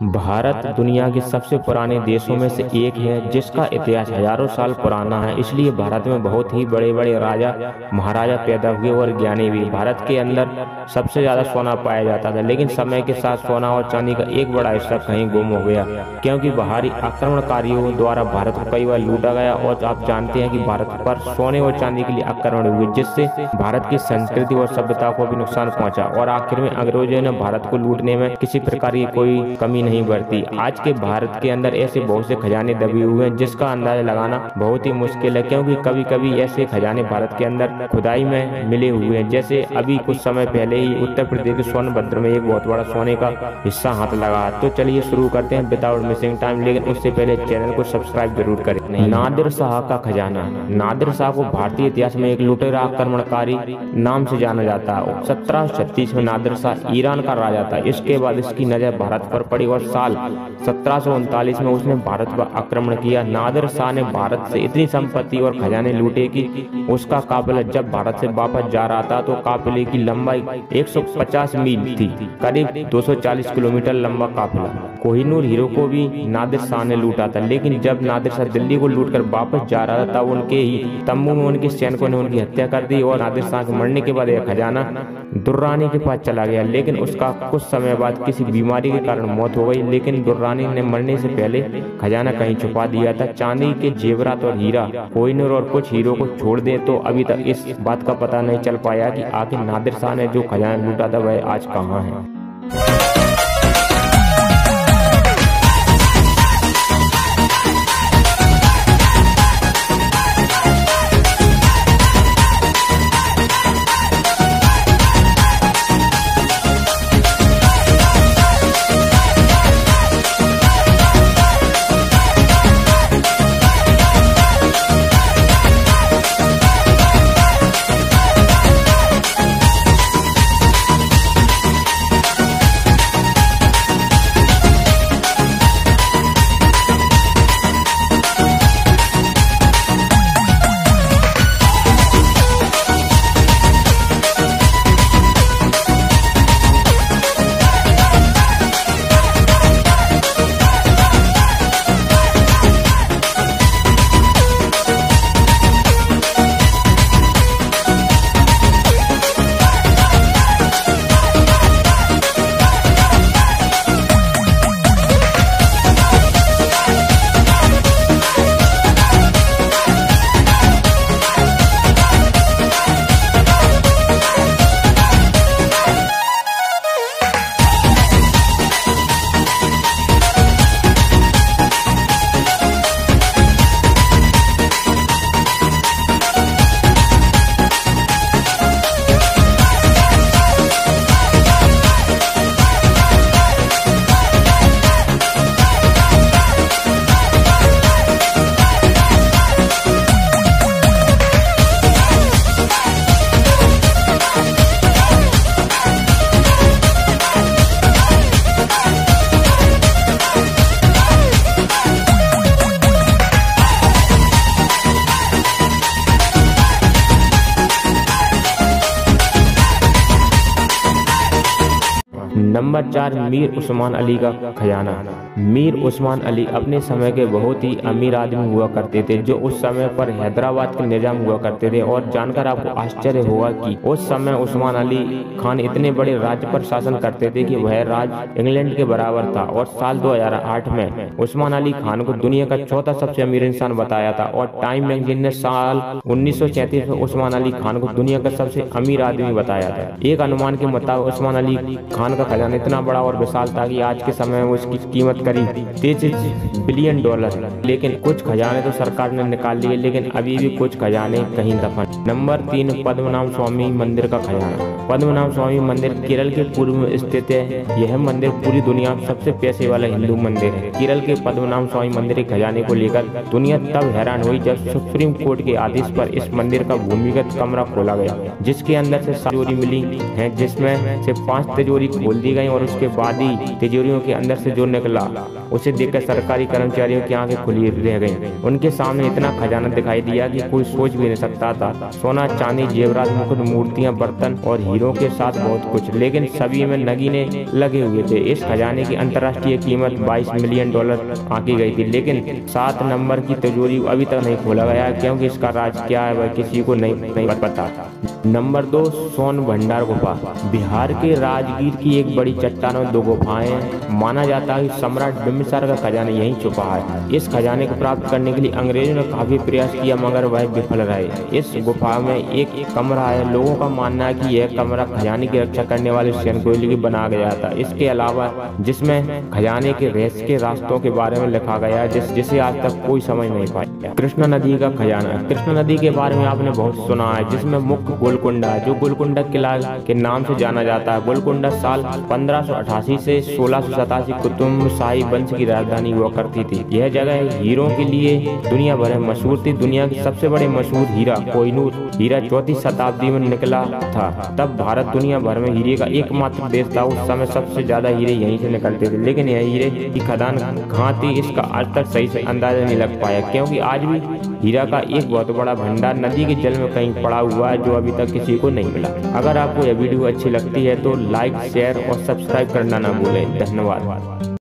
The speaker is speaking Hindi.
भारत दुनिया के सबसे पुराने देशों में से एक है, जिसका इतिहास हजारों साल पुराना है। इसलिए भारत में बहुत ही बड़े बड़े राजा महाराजा पैदा हुए और ज्ञानी भी। भारत के अंदर सबसे ज्यादा सोना पाया जाता था, लेकिन समय के साथ सोना और चांदी का एक बड़ा हिस्सा कहीं गुम हो गया, क्योंकि बाहरी आक्रमणकारियों द्वारा भारत को कई बार लूटा गया। और आप जानते हैं कि भारत पर सोने और चांदी के लिए आक्रमण हुए, जिससे भारत की संस्कृति और सभ्यता को भी नुकसान पहुंचा। और आखिर में अंग्रेजों ने भारत को लूटने में किसी प्रकार की कोई कमी नहीं बरती। आज के भारत के अंदर ऐसे बहुत से खजाने दबे हुए हैं, जिसका अंदाजा लगाना बहुत ही मुश्किल है, क्योंकि कभी कभी ऐसे खजाने भारत के अंदर खुदाई में मिले हुए हैं। जैसे अभी कुछ समय पहले ही उत्तर प्रदेश के सोनभद्र में एक बहुत बड़ा सोने का हिस्सा हाथ लगा। तो चलिए शुरू करते हैं विदाउट मिसिंग टाइम, लेकिन उससे पहले चैनल को सब्सक्राइब जरूर करें। नादिर शाह का खजाना। नादिर शाह को भारतीय इतिहास में एक लुटेरा आक्रमणकारी नाम से जाना जाता है। 1736 में नादिर शाह ईरान का राजा था। इसके बाद इसकी नजर भारत पर पड़ी और साल 1739 में उसने भारत पर आक्रमण किया। नादिर शाह ने भारत से इतनी संपत्ति और खजाने लूटे कि उसका काफिला जब भारत से वापस जा रहा था तो काफिले की लंबाई 150 मील थी, करीब 240 किलोमीटर लंबा काफिला। कोहिनूर हीरो को भी नादिर शाह ने लूटा था, लेकिन जब नादिर शाह दिल्ली को लूटकर वापस जा रहा था, तब उनके ही तंबू में उनके सैनिकों ने उनकी हत्या कर दी। और नादिर शाह के मरने के बाद यह खजाना दुर्रानी के पास चला गया, लेकिन उसका कुछ समय बाद किसी बीमारी के कारण मौत हो गई। लेकिन दुर्रानी ने मरने से पहले खजाना कहीं छुपा दिया था। चांदी के जेवरात और हीरा कोहिनूर और कुछ हीरो को छोड़ दे तो अभी तक इस बात का पता नहीं चल पाया कि आखिर नादिर शाह ने जो खजाना लूटा था वह आज कहाँ है। नंबर 4, मीर उस्मान अली का खजाना। मीर उस्मान अली अपने समय के बहुत ही अमीर आदमी हुआ करते थे, जो उस समय पर हैदराबाद के निजाम हुआ करते थे। और जानकर आपको आश्चर्य होगा कि उस समय उस्मान अली खान इतने बड़े राज्य पर शासन करते थे कि वह राज्य इंग्लैंड के बराबर था। और साल 2008 में उस्मान अली खान को दुनिया का चौथा सबसे अमीर इंसान बताया था। और टाइम मैगजीन ने साल 1937 में उस्मान अली खान को दुनिया का सबसे अमीर आदमी बताया था। एक अनुमान के मुताबिक उस्मान अली खान का खजाना इतना बड़ा और विशाल था कि आज के समय में उसकी कीमत करीब 33 बिलियन डॉलर है। लेकिन कुछ खजाने तो सरकार ने निकाल लिए, लेकिन अभी भी कुछ खजाने कहीं दफन। नंबर 3, पद्मनाभ स्वामी मंदिर का खजाना। पद्मनाभ स्वामी मंदिर केरल के पूर्व में स्थित है। यह मंदिर पूरी दुनिया में सबसे पैसे वाला हिंदू मंदिर है। केरल के पद्मनाभ स्वामी मंदिर के खजाने को लेकर दुनिया तब हैरान हुई जब सुप्रीम कोर्ट के आदेश पर इस मंदिर का भूमिगत कमरा खोला गया, जिसके अंदर से 7 तिजोरी मिली है, जिसमें से 5 तिजोरी खोल दी खोली गई और उसके बाद ही तिजोरियों के अंदर से जो निकला उसे देखकर सरकारी कर्मचारियों की आंखें खुली रह गईं। उनके सामने इतना खजाना दिखाई दिया कि कोई सोच भी नहीं सकता था। सोना, चांदी, जेवरात, मुकुट, मूर्तियां, बर्तन और हीरों के साथ बहुत कुछ, लेकिन सभी में नगीने लगे हुए थे। इस खजाने की अंतर्राष्ट्रीय कीमत $22 मिलियन आंकी गई थी, लेकिन 7 नंबर की तिजोरी अभी तक नहीं खोला गया है, क्योंकि इसका राज क्या है वह किसी को नहीं पता। नंबर 2, सोन भंडार गुफा। बिहार के राजगीर की एक बड़ी चट्टान में 2 गुफाएं हैं। माना जाता है कि सम्राट बिम्बिसार का खजाना यहीं छुपा है। इस खजाने को प्राप्त करने के लिए अंग्रेजों ने काफी प्रयास किया, मगर वह विफल रहे। इस गुफा में एक कमरा है। लोगों का मानना है कि यह कमरा खजाने की रक्षा करने वाले सैनिकों के लिए बना गया था। इसके अलावा जिसमें खजाने के रहस्य के रास्तों के बारे में लिखा गया है, जिसे आज तक कोई समझ नहीं पाया। कृष्णा नदी का खजाना। कृष्णा नदी के बारे में आपने बहुत सुना है, जिसमें मुख्य गोलकुंडा है, जो गोलकुंडा किला के नाम से जाना जाता है। गोलकुंडा साल 1588 से 1687 कुतुब शाही वंश की राजधानी हुआ करती थी। यह जगह हीरों के लिए दुनिया भर में मशहूर थी। दुनिया की सबसे बड़े मशहूर हीरा कोहिनूर हीरा 4वीं शताब्दी में निकला था। तब भारत दुनिया भर में हीरे का एकमात्र देश था। उस समय सबसे ज्यादा हीरे यहीं से निकलते थे, लेकिन यह हीरे की खदान कहाँ थी इसका आज तक सही से अंदाजा नहीं लग पाया, क्योंकि आज भी हीरा का एक बहुत बड़ा भंडार नदी के जल में कहीं पड़ा हुआ है, जो अभी तक किसी को नहीं मिला। अगर आपको यह वीडियो अच्छी लगती है तो लाइक, शेयर और सब्सक्राइब करना ना भूलें। धन्यवाद।